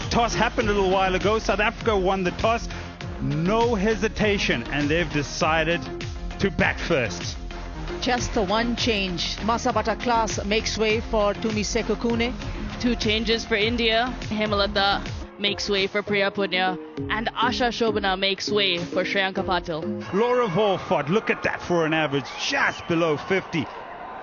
Toss happened a little while ago. South Africa won the toss. No hesitation, and they've decided to bat first. Just the one change. Masabata Class makes way for Tumi Sekokune. Two changes for India. Hemalata makes way for Priya Punya, and Asha Shobana makes way for Shreyanka Patil. Laura Volfart, look at that for an average just below 50.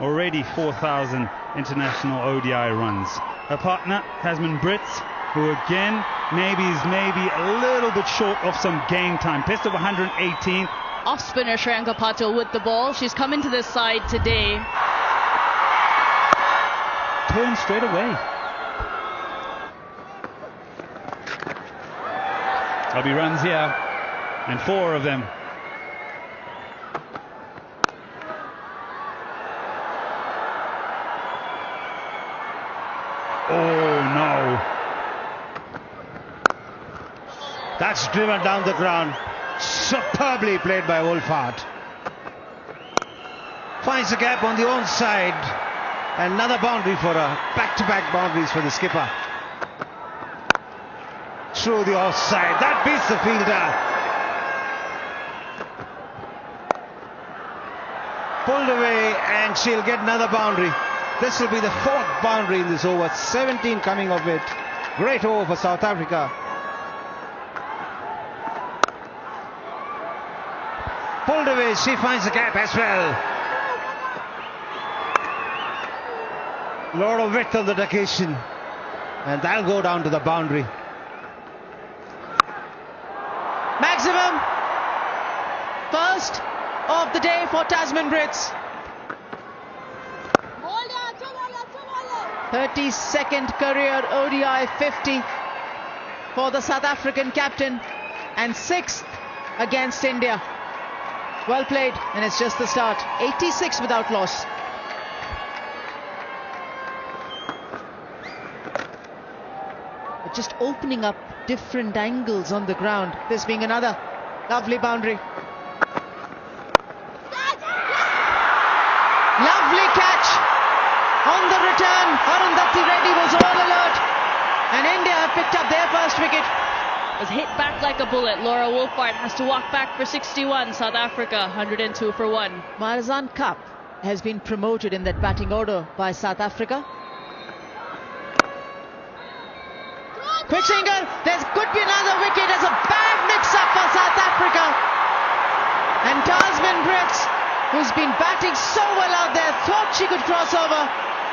Already 4,000 international ODI runs. Her partner, Tasman Brits, who again maybe is a little bit short of some game time. Best of 118. Off spinner Shreyanka Patil with the ball. She's come into this side today. Turn straight away. Abhi runs here, and 4 of them. Oh no. That's driven down the ground. Superbly played by Wolfhard. Finds a gap on the own side. Another boundary for her. Back-to-back boundaries for the skipper. Through the offside. That beats the fielder. Pulled away, and she'll get another boundary. This will be the 4th boundary in this over. 17 coming of it. Great over for South Africa. Pulled away, she finds the gap as well. Lot of width on the occasion, and that'll go down to the boundary. Maximum first of the day for Tasman Brits. 32nd career ODI 50 for the South African captain, and 6th against India. Well played, and it's just the start. 86 without loss. But just opening up different angles on the ground. This being another lovely boundary. Lovely catch on the return. Arundhati Reddy was all alert, and India have picked up their first wicket. Was hit back like a bullet. Laura Wolfhard has to walk back for 61. South Africa 102 for 1. Marizanne Kapp has been promoted in that batting order by South Africa. Quick single. There could be another wicket. There's a bad mix-up for South Africa. And Tasman Brits, who's been batting so well out there, thought she could cross over,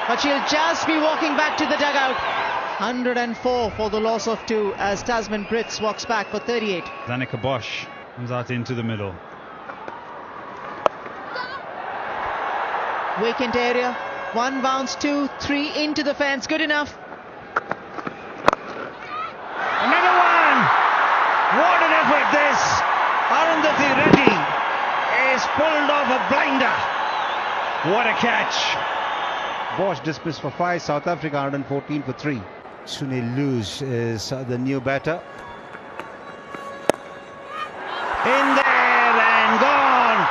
but she'll just be walking back to the dugout. 104 for the loss of 2 as Tasman Brits walks back for 38. Zanika Bosch comes out into the middle. Vacant area. 1 bounce, 2, 3 into the fence. Good enough. Another one! What an effort this! Arundhati Reddy is pulled off a blinder. What a catch! Bosch dismissed for 5, South Africa 114 for 3. Sunil Luz is the new batter. In there and gone!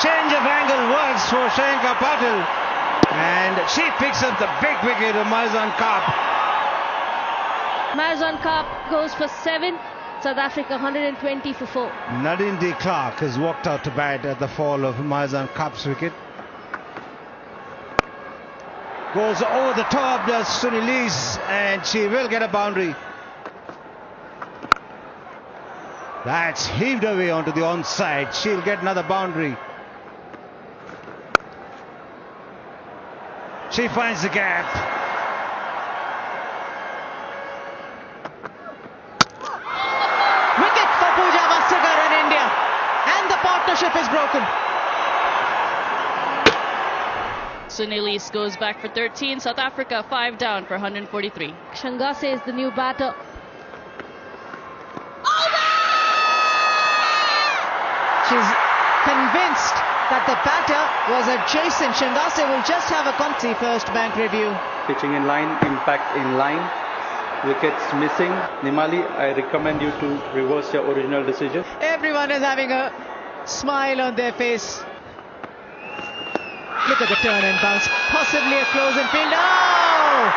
Change of angle works for Shreyanka Patil, and she picks up the big wicket of Marizanne Kapp. Marizanne Kapp goes for 7. South Africa 120 for 4. Nadine de Klerk has walked out to bat at the fall of Marizanne Kapp's wicket. Goes over the top, does Sunil Luz, and she will get a boundary. That's heaved away onto the onside. She'll get another boundary. She finds the gap. Wicket for Pooja Vastrakar in India, and the partnership is broken. Sunil Luz goes back for 13. South Africa 5 down for 143. Shangase is the new batter. She's convinced that the batter was adjacent. Shangase will just have a first bank review. Pitching in line, impact in line, wickets missing. Nimali, I recommend you to reverse your original decision. Everyone is having a smile on their face. Look at the turn and bounce. Possibly a close in field. Oh!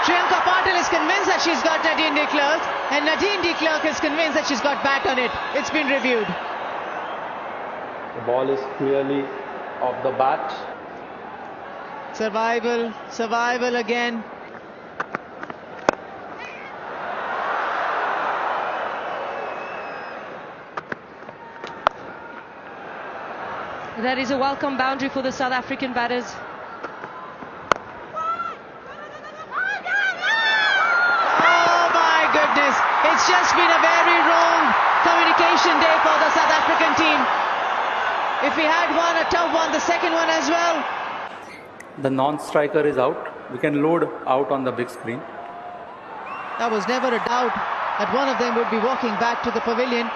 Shriyanka Patil is convinced that she's got Nadine de Klerk, and Nadine de Klerk is convinced that she's got bat on it. It's been reviewed. The ball is clearly off the bat. Survival, survival again. That is a welcome boundary for the South African batters. Oh my goodness, it's just been a very wrong communication day for the South African team. If we had won a tough one, the second one as well. The non-striker is out. We can load out on the big screen. There was never a doubt that one of them would be walking back to the pavilion.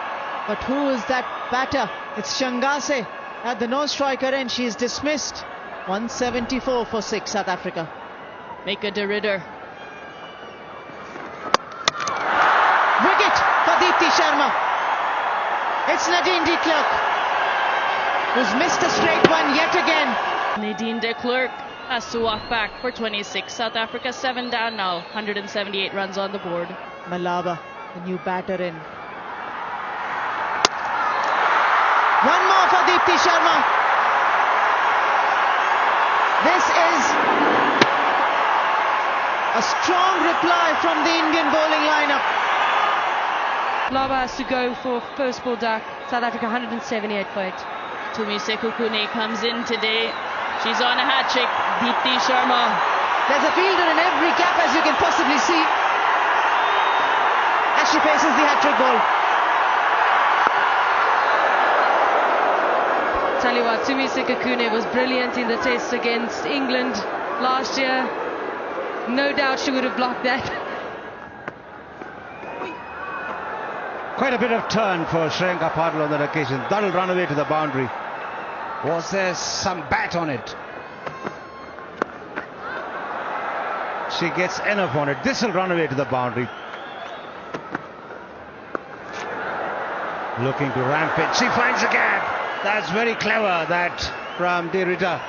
But who is that batter? It's Shangase at the no-striker end. She's dismissed. 174 for 6, South Africa. Make a de Ridder. Wicket for Deepti Sharma. It's Nadine de Klerk, who's missed a straight one yet again. Nadine de Klerk has to walk back for 26. South Africa 7 down now. 178 runs on the board. Malaba, the new batter in. One more for Deepti Sharma. This is a strong reply from the Indian bowling lineup. Lava has to go for first ball duck. South Africa 178 for it. Tumi Sekukune comes in today. She's on a hat-trick. Deepti Sharma. There's a fielder in every gap, as you can possibly see, as she faces the hat-trick ball. Tell you what, Tumi Sekukune was brilliant in the test against England last year. No doubt she would have blocked that. Quite a bit of turn for Shriyanka Patil on that occasion. That'll run away to the boundary. Was there some bat on it? She gets enough on it. This will run away to the boundary. Looking to rampage. She finds a gap. That's very clever, that from de Ridder.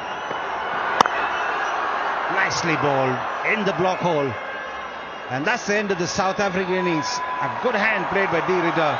Nicely bowled in the block hole. And that's the end of the South African innings. A good hand played by de Ridder.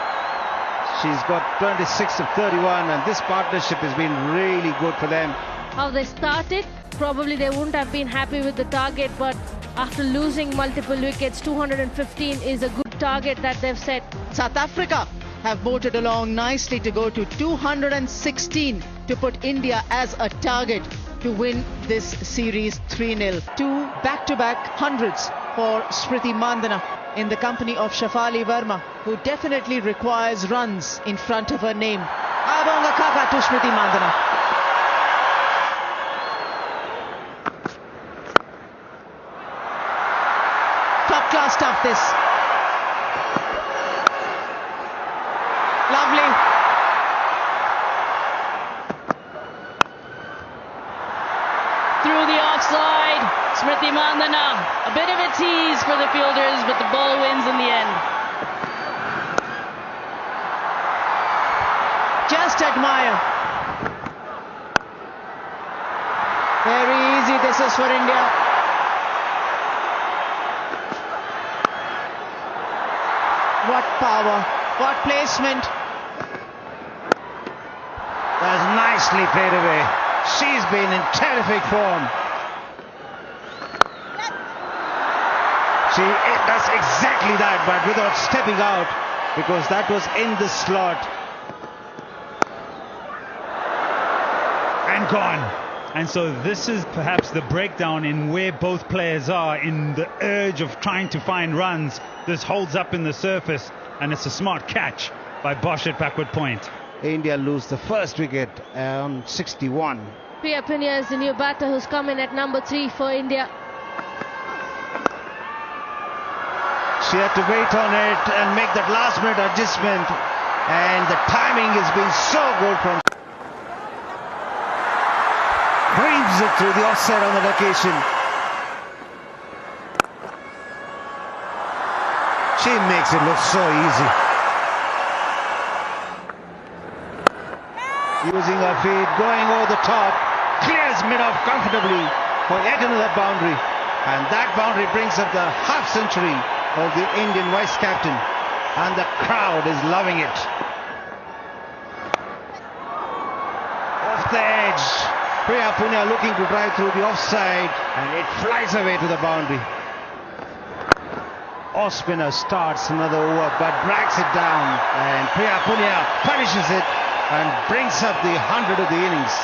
She's got 26 of 31, and this partnership has been really good for them. How they started, probably they wouldn't have been happy with the target, but after losing multiple wickets, 215 is a good target that they've set. South Africa have bolted along nicely to go to 216 to put India as a target to win this series 3-0. 2 back-to-back hundreds for Smriti Mandhana in the company of Shafali Verma, who definitely requires runs in front of her name. Abonga Kaka to Smriti Mandhana. Top class stuff, this. Lovely. Through the offside. Smriti Mandhana. A bit of a tease for the fielders, but the ball wins in the end. Just admire. Very easy this is for India. What power, what placement. That's nicely played away. She's been in terrific form. She does exactly that, but without stepping out, because that was in the slot. And gone. And so this is perhaps the breakdown in where both players are in the urge of trying to find runs. This holds up in the surface, and it's a smart catch by Bosch at backward point. India lose the first wicket on 61. Priya Punia is the new batter who's come in at number 3 for India. She had to wait on it and make that last minute adjustment, and the timing has been so good from Breathes it through the offside on that occasion. She makes it look so easy. Using her feet, going over the top, clears mid-off comfortably for yet another boundary. And that boundary brings up the half century of the Indian vice captain. And the crowd is loving it. Off the edge. Priya Punia looking to drive through the offside. And it flies away to the boundary. Ospinner starts another over but drags it down. And Priya Punia punishes it and brings up the 100 of the innings.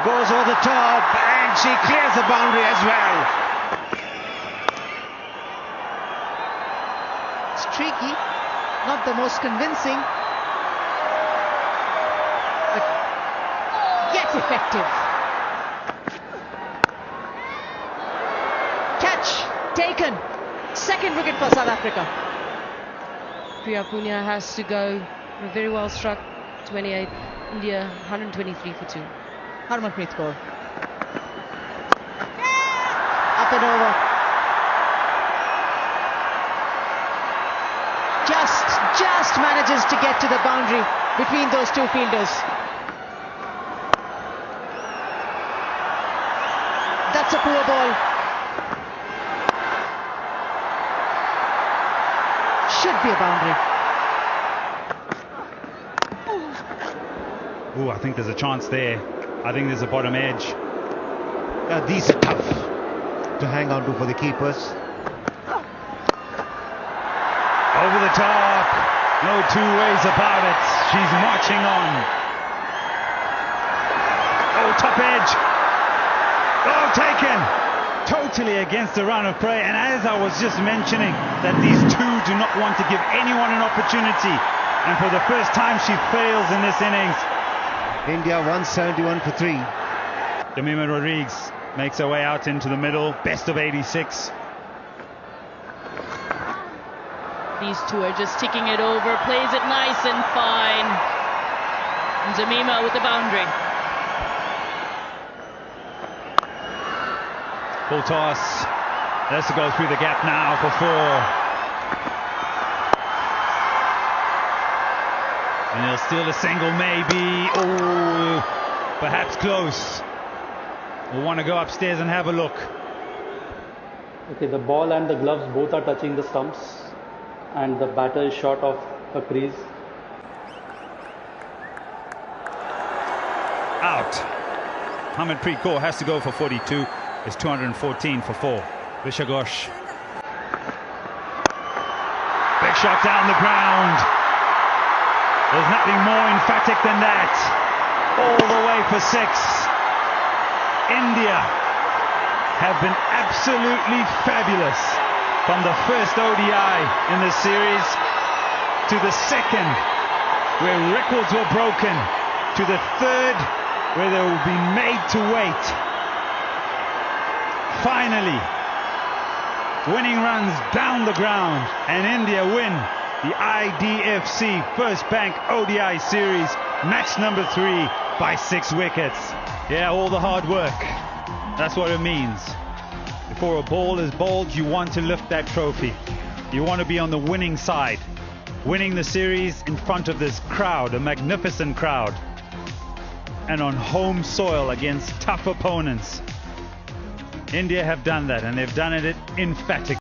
Goes over the top and she clears the boundary as well. Streaky, not the most convincing, but yet effective. Catch taken. Second wicket for South Africa. Priya Punia has to go. Very well struck. 28. India 123 for 2. Harmanpreet Kaur. Up and over. Just manages to get to the boundary between those two fielders. That's a poor ball. Should be a boundary. Oh, I think there's a chance there. I think there's a bottom edge. These are tough to hang on to for the keepers. Over the top. No two ways about it. She's marching on. Oh, top edge. Oh, taken. Totally against the run of prey. And as I was just mentioning, that these two do not want to give anyone an opportunity. And for the first time, she fails in this innings. India 171 for 3. Jemimah Rodrigues makes her way out into the middle. Best of 86. These two are just ticking it over, plays it nice and fine. And Jemimah with the boundary. Full toss. Has to go through the gap now for 4. And he'll steal a single maybe. Oh, perhaps close. We'll want to go upstairs and have a look. Okay, the ball and the gloves both are touching the stumps. And the batter is short of a crease. Out. Harmanpreet Kaur has to go for 42. It's 214 for 4. Visha Ghosh. Big shot down the ground. There's nothing more emphatic than that. All the way for 6. India have been absolutely fabulous. From the first ODI in the series to the second, where records were broken, to the third, where they will be made to wait. Finally, winning runs down the ground, and India win the IDFC First Bank ODI Series, match number 3 by 6 wickets. Yeah, all the hard work. That's what it means. Before a ball is bowled, you want to lift that trophy. You want to be on the winning side, winning the series in front of this crowd, a magnificent crowd, and on home soil against tough opponents. India have done that, and they've done it emphatically.